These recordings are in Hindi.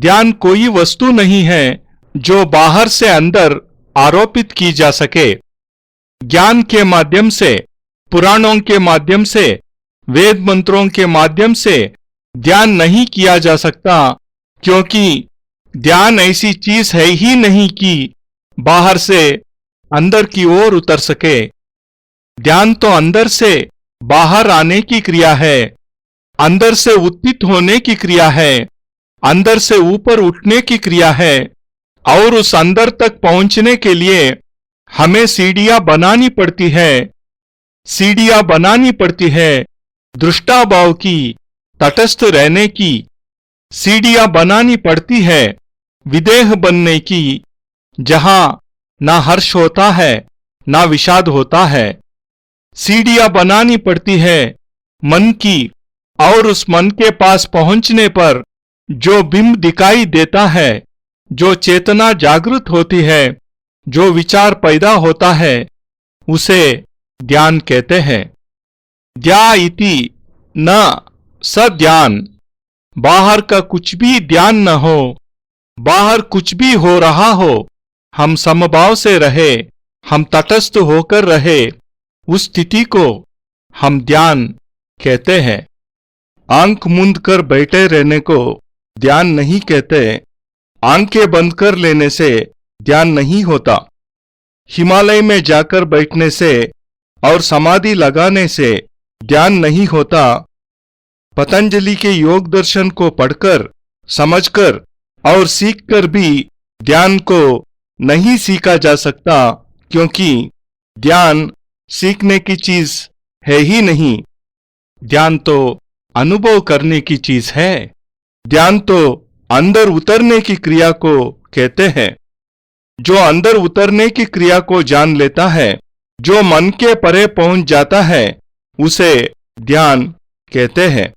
ध्यान कोई वस्तु नहीं है जो बाहर से अंदर आरोपित की जा सके। ज्ञान के माध्यम से, पुराणों के माध्यम से, वेद मंत्रों के माध्यम से ध्यान नहीं किया जा सकता, क्योंकि ध्यान ऐसी चीज है ही नहीं कि बाहर से अंदर की ओर उतर सके। ध्यान तो अंदर से बाहर आने की क्रिया है, अंदर से उत्थित होने की क्रिया है, अंदर से ऊपर उठने की क्रिया है। और उस अंदर तक पहुंचने के लिए हमें सीढ़ियां बनानी पड़ती है, सीढ़ियां बनानी पड़ती है दृष्टाभाव की, तटस्थ रहने की। सीढ़ियां बनानी पड़ती है विदेह बनने की, जहां ना हर्ष होता है ना विषाद होता है। सीढ़ियां बनानी पड़ती है मन की, और उस मन के पास पहुंचने पर जो बिंब दिखाई देता है, जो चेतना जागृत होती है, जो विचार पैदा होता है, उसे ध्यान कहते हैं। ध्या इति न स ध्यान। बाहर का कुछ भी ध्यान न हो, बाहर कुछ भी हो रहा हो, हम समभाव से रहे, हम तटस्थ होकर रहे, उस स्थिति को हम ध्यान कहते हैं। आंख मूंद कर बैठे रहने को ध्यान नहीं कहते, आंखें बंद कर लेने से ध्यान नहीं होता। हिमालय में जाकर बैठने से और समाधि लगाने से ध्यान नहीं होता। पतंजलि के योग दर्शन को पढ़कर, समझकर और सीखकर भी ध्यान को नहीं सीखा जा सकता, क्योंकि ध्यान सीखने की चीज है ही नहीं। ध्यान तो अनुभव करने की चीज है। ध्यान तो अंदर उतरने की क्रिया को कहते हैं। जो अंदर उतरने की क्रिया को जान लेता है, जो मन के परे पहुंच जाता है, उसे ध्यान कहते हैं।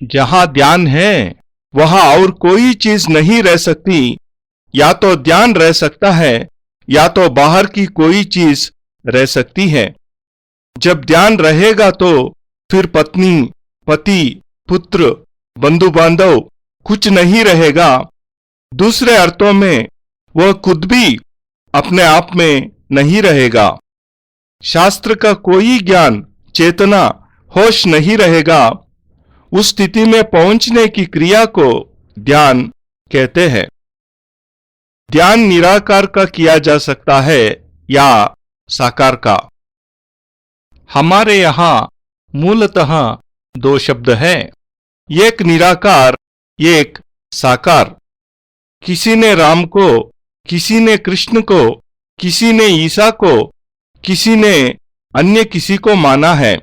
जहां ध्यान है वहां और कोई चीज नहीं रह सकती। या तो ध्यान रह सकता है, या तो बाहर की कोई चीज रह सकती है। जब ध्यान रहेगा तो फिर पत्नी, पति, पुत्र, बंधु बांधव कुछ नहीं रहेगा। दूसरे अर्थों में वह खुद भी अपने आप में नहीं रहेगा। शास्त्र का कोई ज्ञान, चेतना, होश नहीं रहेगा। उस स्थिति में पहुंचने की क्रिया को ध्यान कहते हैं। ध्यान निराकार का किया जा सकता है या साकार का। हमारे यहां मूलतः दो शब्द हैं, एक निराकार, एक साकार। किसी ने राम को, किसी ने कृष्ण को, किसी ने ईसा को, किसी ने अन्य किसी को माना है।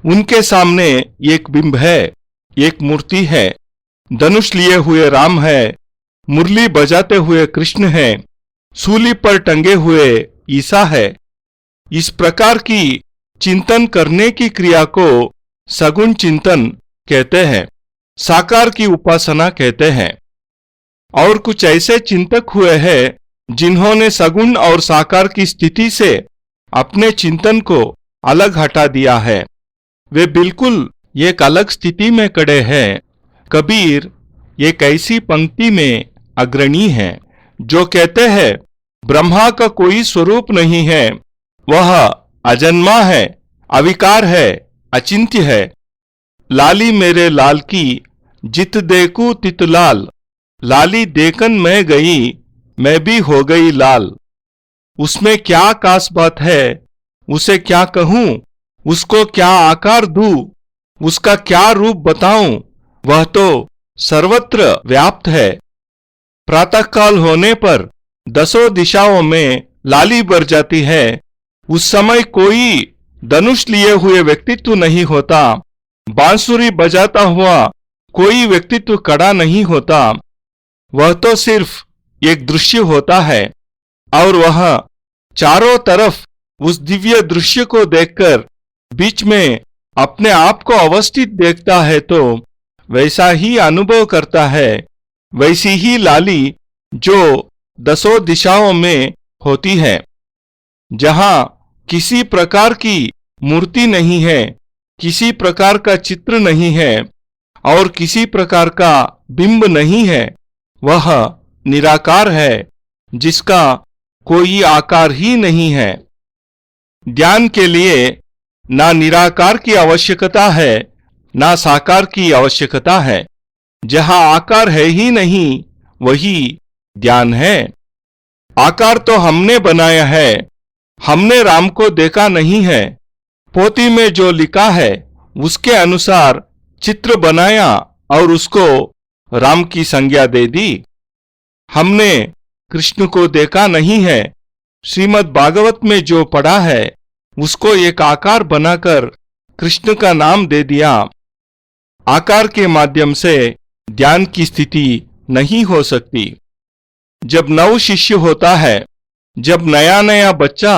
उनके सामने एक बिंब है, एक मूर्ति है। धनुष लिए हुए राम है, मुरली बजाते हुए कृष्ण है, सूली पर टंगे हुए ईसा है। इस प्रकार की चिंतन करने की क्रिया को सगुण चिंतन कहते हैं, साकार की उपासना कहते हैं। और कुछ ऐसे चिंतक हुए हैं जिन्होंने सगुण और साकार की स्थिति से अपने चिंतन को अलग हटा दिया है। वे बिल्कुल एक अलग स्थिति में खड़े हैं। कबीर एक ऐसी पंक्ति में अग्रणी है जो कहते हैं, ब्रह्मा का कोई स्वरूप नहीं है, वह अजन्मा है, अविकार है, अचिंत्य है। लाली मेरे लाल की जित देखूं तित लाल, लाली देखन मैं गई, मैं भी हो गई लाल। उसमें क्या खास बात है, उसे क्या कहूं, उसको क्या आकार दूं, उसका क्या रूप बताऊं, वह तो सर्वत्र व्याप्त है। प्रातःकाल होने पर दसों दिशाओं में लाली बर जाती है। उस समय कोई धनुष लिए हुए व्यक्तित्व नहीं होता, बांसुरी बजाता हुआ कोई व्यक्तित्व खड़ा नहीं होता। वह तो सिर्फ एक दृश्य होता है, और वह चारों तरफ उस दिव्य दृश्य को देखकर बीच में अपने आप को अवस्थित देखता है तो वैसा ही अनुभव करता है, वैसी ही लाली जो दसों दिशाओं में होती है। जहां किसी प्रकार की मूर्ति नहीं है, किसी प्रकार का चित्र नहीं है और किसी प्रकार का बिंब नहीं है, वह निराकार है जिसका कोई आकार ही नहीं है। ध्यान के लिए ना निराकार की आवश्यकता है ना साकार की आवश्यकता है। जहां आकार है ही नहीं वही ध्यान है। आकार तो हमने बनाया है, हमने राम को देखा नहीं है। पोथी में जो लिखा है उसके अनुसार चित्र बनाया और उसको राम की संज्ञा दे दी। हमने कृष्ण को देखा नहीं है। श्रीमद् भागवत में जो पढ़ा है उसको एक आकार बनाकर कृष्ण का नाम दे दिया। आकार के माध्यम से ध्यान की स्थिति नहीं हो सकती। जब नव शिष्य होता है, जब नया नया बच्चा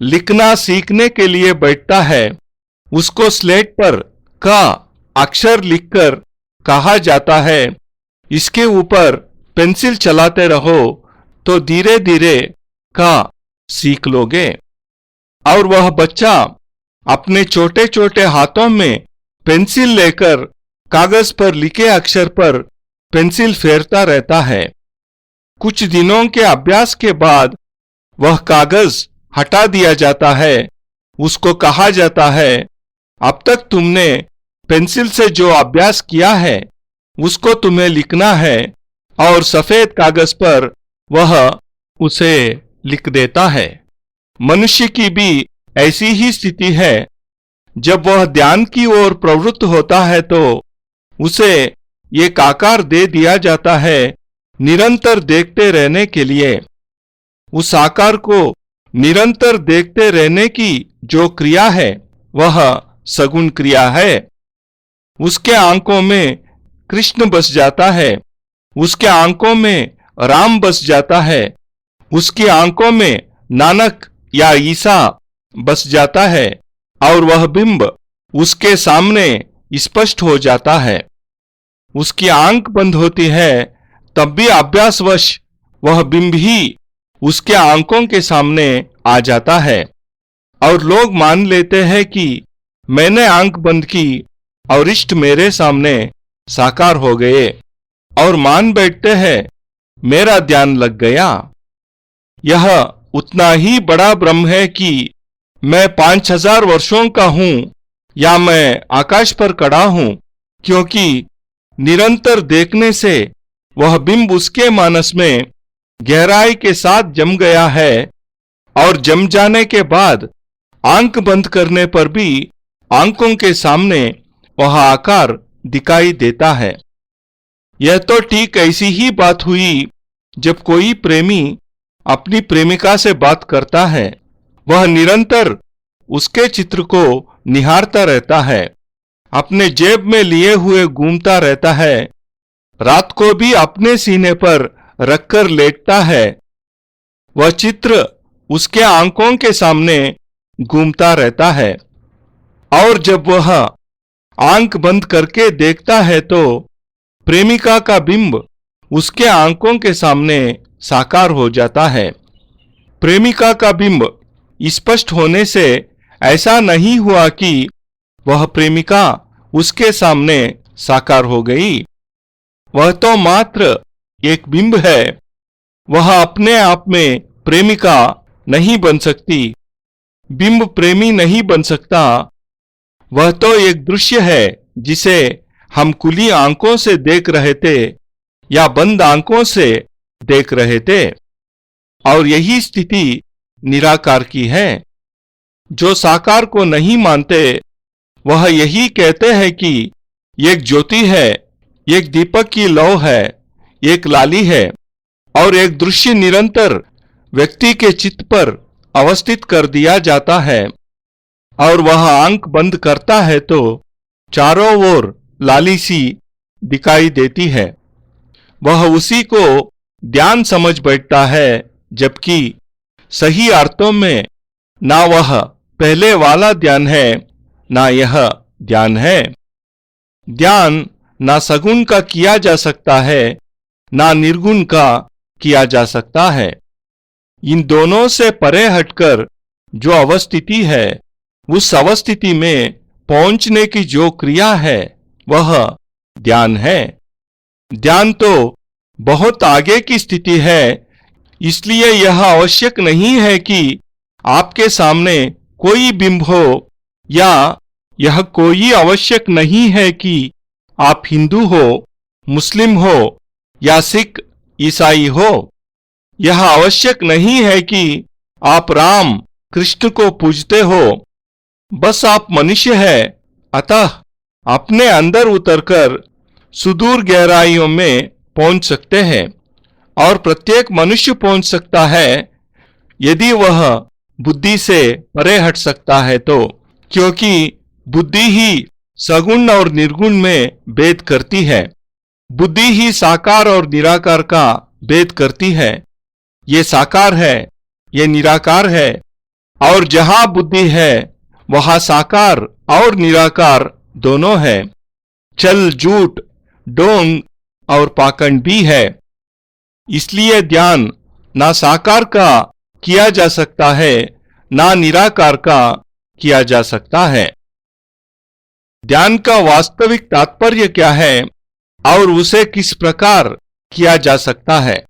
लिखना सीखने के लिए बैठता है, उसको स्लेट पर का अक्षर लिखकर कहा जाता है इसके ऊपर पेंसिल चलाते रहो तो धीरे धीरे का सीख लोगे। और वह बच्चा अपने छोटे छोटे हाथों में पेंसिल लेकर कागज पर लिखे अक्षर पर पेंसिल फेरता रहता है। कुछ दिनों के अभ्यास के बाद वह कागज हटा दिया जाता है। उसको कहा जाता है अब तक तुमने पेंसिल से जो अभ्यास किया है उसको तुम्हें लिखना है, और सफेद कागज पर वह उसे लिख देता है। मनुष्य की भी ऐसी ही स्थिति है। जब वह ध्यान की ओर प्रवृत्त होता है तो उसे एक आकार दे दिया जाता है निरंतर देखते रहने के लिए। उस आकार को निरंतर देखते रहने की जो क्रिया है वह सगुण क्रिया है। उसके आंखों में कृष्ण बस जाता है, उसके आंखों में राम बस जाता है, उसकी आंखों में नानक या ईसा बस जाता है और वह बिंब उसके सामने स्पष्ट हो जाता है। उसकी आंख बंद होती है तब भी अभ्यासवश वह बिंब ही उसके आंखों के सामने आ जाता है, और लोग मान लेते हैं कि मैंने आंख बंद की और इष्ट मेरे सामने साकार हो गए, और मान बैठते हैं मेरा ध्यान लग गया। यह उतना ही बड़ा भ्रम है कि मैं 5000 वर्षों का हूं या मैं आकाश पर खड़ा हूं, क्योंकि निरंतर देखने से वह बिंब उसके मानस में गहराई के साथ जम गया है, और जम जाने के बाद आंख बंद करने पर भी आंखों के सामने वह आकार दिखाई देता है। यह तो ठीक ऐसी ही बात हुई जब कोई प्रेमी अपनी प्रेमिका से बात करता है। वह निरंतर उसके चित्र को निहारता रहता है, अपने जेब में लिए हुए घूमता रहता है, रात को भी अपने सीने पर रखकर लेटता है। वह चित्र उसके आंखों के सामने घूमता रहता है, और जब वह आंख बंद करके देखता है तो प्रेमिका का बिंब उसके आंखों के सामने साकार हो जाता है। प्रेमिका का बिंब स्पष्ट होने से ऐसा नहीं हुआ कि वह प्रेमिका उसके सामने साकार हो गई। वह तो मात्र एक बिंब है, वह अपने आप में प्रेमिका नहीं बन सकती, बिंब प्रेमी नहीं बन सकता। वह तो एक दृश्य है जिसे हम खुली आंखों से देख रहे थे या बंद आंखों से देख रहे थे, और यही स्थिति निराकार की है। जो साकार को नहीं मानते वह यही कहते हैं कि एक ज्योति है, एक दीपक की लौ है, एक लाली है, और एक दृश्य निरंतर व्यक्ति के चित्त पर अवस्थित कर दिया जाता है, और वह आंख बंद करता है तो चारों ओर लाली सी दिखाई देती है। वह उसी को ध्यान समझ बैठता है, जबकि सही अर्थों में ना वह पहले वाला ध्यान है ना यह ध्यान है। ध्यान ना सगुण का किया जा सकता है ना निर्गुण का किया जा सकता है। इन दोनों से परे हटकर जो अवस्थिति है, उस अवस्थिति में पहुंचने की जो क्रिया है वह ध्यान है। ध्यान तो बहुत आगे की स्थिति है। इसलिए यह आवश्यक नहीं है कि आपके सामने कोई बिंब हो, या यह कोई आवश्यक नहीं है कि आप हिंदू हो, मुस्लिम हो या सिख ईसाई हो। यह आवश्यक नहीं है कि आप राम कृष्ण को पूजते हो। बस आप मनुष्य है, अतः अपने अंदर उतरकर सुदूर गहराइयों में पहुंच सकते हैं। और प्रत्येक मनुष्य पहुंच सकता है यदि वह बुद्धि से परे हट सकता है तो, क्योंकि बुद्धि ही सगुण और निर्गुण में भेद करती है। बुद्धि ही साकार और निराकार का भेद करती है। ये साकार है, ये निराकार है, और जहां बुद्धि है वहां साकार और निराकार दोनों है। छल, झूठ, ढोंग और पाखंड भी है। इसलिए ध्यान ना साकार का किया जा सकता है, ना निराकार का किया जा सकता है। ध्यान का वास्तविक तात्पर्य क्या है और उसे किस प्रकार किया जा सकता है?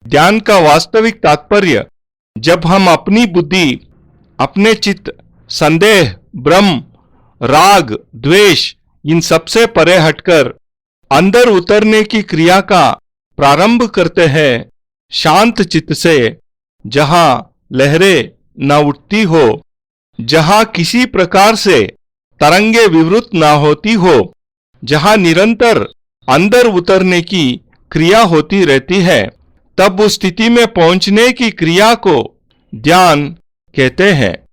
ध्यान का वास्तविक तात्पर्य, जब हम अपनी बुद्धि, अपने चित्त, संदेह, भ्रम, राग, द्वेष इन सबसे परे हटकर अंदर उतरने की क्रिया का प्रारंभ करते हैं, शांत चित्त से, जहां लहरें न उठती हो, जहां किसी प्रकार से तरंगे विवृत न होती हो, जहां निरंतर अंदर उतरने की क्रिया होती रहती है, तब उस स्थिति में पहुंचने की क्रिया को ध्यान कहते हैं।